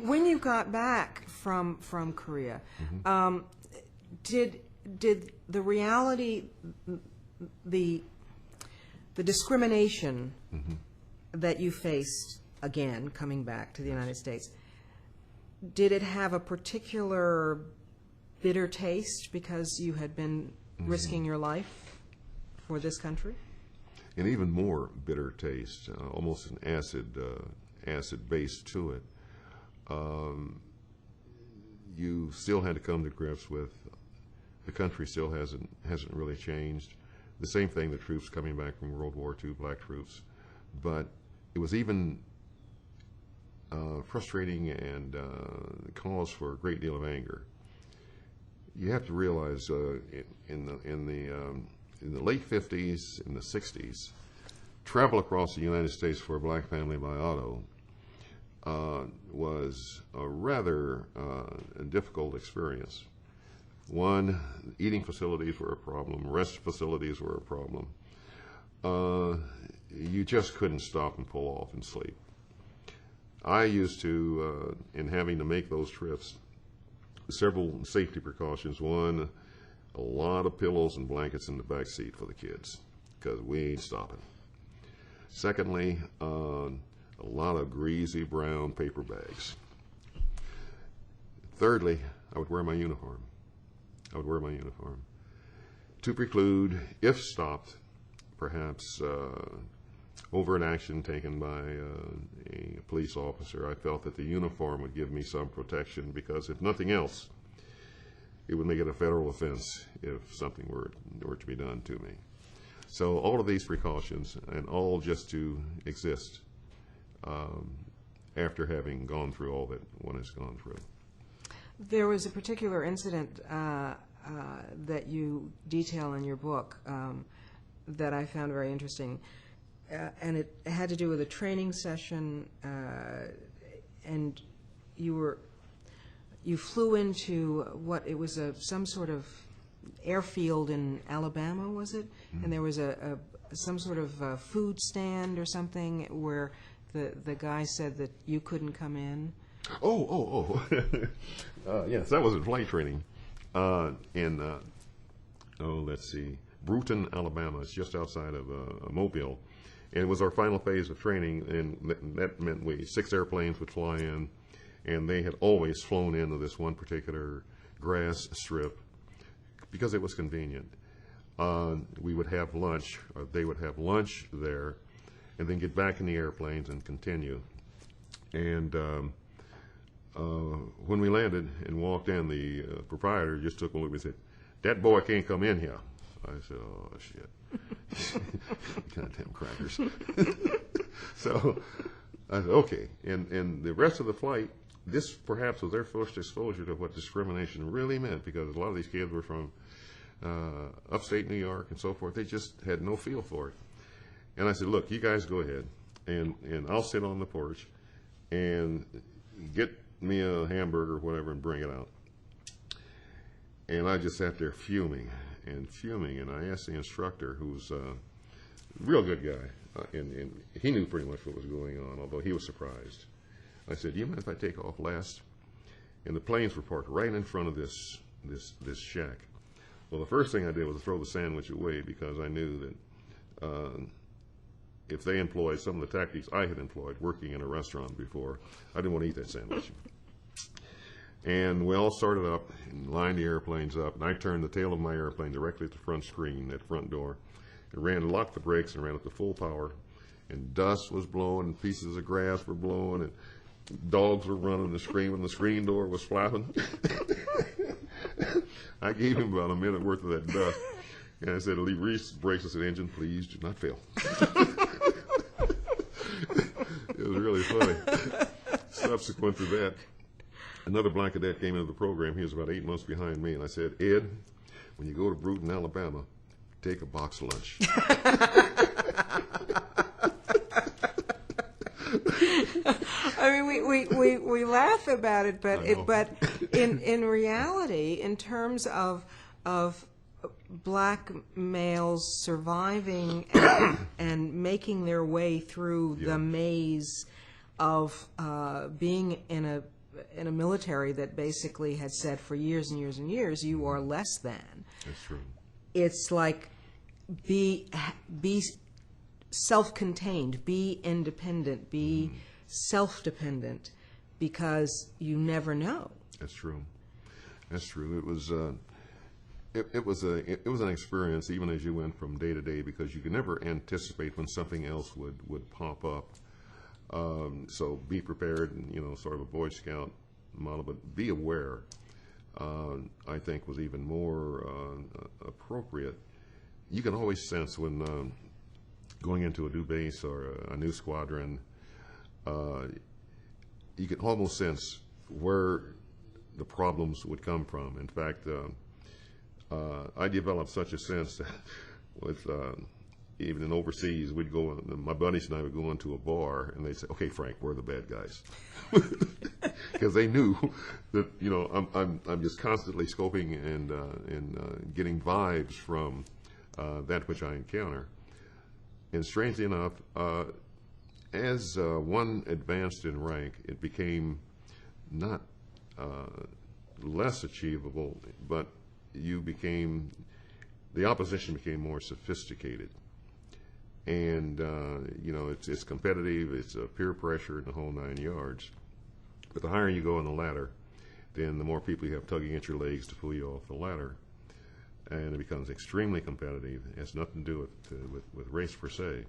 when you got back from Korea, did the reality, the discrimination that you faced again coming back to the United States, did it have a particular bitter taste because you had been risking your life for this country? An even more bitter taste, almost an acid base to it. You still had to come to grips with the country still hasn't really changed. The same thing, the troops coming back from World War II, black troops, but it was even frustrating and cause for a great deal of anger. You have to realize in the late 50s, in the 60s, travel across the United States for a black family by auto was a rather difficult experience. One, eating facilities were a problem, rest facilities were a problem. You just couldn't stop and pull off and sleep. I used to, in having to make those trips, several safety precautions. One, a lot of pillows and blankets in the back seat for the kids, because we ain't stopping. Secondly, a lot of greasy brown paper bags. Thirdly, I would wear my uniform. To preclude, if stopped, perhaps overt action taken by a police officer. I felt that the uniform would give me some protection, because if nothing else, it would make it a federal offense if something were to be done to me. So all of these precautions, and all just to exist after having gone through all that one has gone through. There was a particular incident that you detail in your book that I found very interesting, and it had to do with a training session, and you flew into what it was some sort of airfield in Alabama, was it? Mm-hmm. And there was some sort of food stand or something where the guy said that you couldn't come in. Yes, that was in flight training let's see, Brewton, Alabama. It's just outside of Mobile. And it was our final phase of training, and that meant 6 airplanes would fly in, and they had always flown into this one particular grass strip because it was convenient. We would have lunch, or they would have lunch there, and then get back in the airplanes and continue. And when we landed and walked in, the proprietor just took a look and said, "That boy can't come in here." I said, "Oh, shit." Goddamn crackers. So I said, okay. And the rest of the flight, this perhaps was their first exposure to what discrimination really meant, because a lot of these kids were from upstate New York and so forth. They just had no feel for it. And I said, "Look, you guys go ahead, and I'll sit on the porch and get me a hamburger or whatever and bring it out." And I just sat there fuming, and I asked the instructor, who's a real good guy, and he knew pretty much what was going on, although he was surprised. I said, "Do you mind if I take off last?" And the planes were parked right in front of this shack. Well, the first thing I did was throw the sandwich away, because I knew that if they employed some of the tactics I had employed working in a restaurant before, I didn't want to eat that sandwich. And we all started up and lined the airplanes up, and I turned the tail of my airplane directly at the front screen, that front door, and locked the brakes and ran up to full power, and dust was blowing, and pieces of grass were blowing, and dogs were running and screaming, and the screen door was flapping. I gave him about a minute worth of that dust, and I said, "Release the brakes." I said, "Engine, please do not fail." It was really funny. Subsequent to that, another black cadet came into the program. He was about 8 months behind me, and I said, "Ed, when you go to Brewton, Alabama, take a box lunch." I mean, we laugh about it, but in reality, in terms of black males surviving and making their way through the maze of being in a military that basically had said for years and years and years, you are less than. That's true. It's like be self-contained, be independent, be self-dependent, because you never know. That's true. That's true. It was an experience even as you went from day to day, because you could never anticipate when something else would pop up. So be prepared, and sort of a Boy Scout model, but be aware. I think was even more appropriate. You can always sense when going into a new base or a new squadron, you can almost sense where the problems would come from. In fact, I developed such a sense that with even in overseas, we'd go. My buddies and I would go into a bar, and they'd say, "Okay, Frank, we're the bad guys," because they knew that I'm just constantly scoping and getting vibes from that which I encounter. And strangely enough, as one advanced in rank, it became not less achievable, but the opposition became more sophisticated. And, it's competitive, it's peer pressure and the whole 9 yards. But the higher you go on the ladder, then the more people you have tugging at your legs to pull you off the ladder. And it becomes extremely competitive. It has nothing to do with race per se.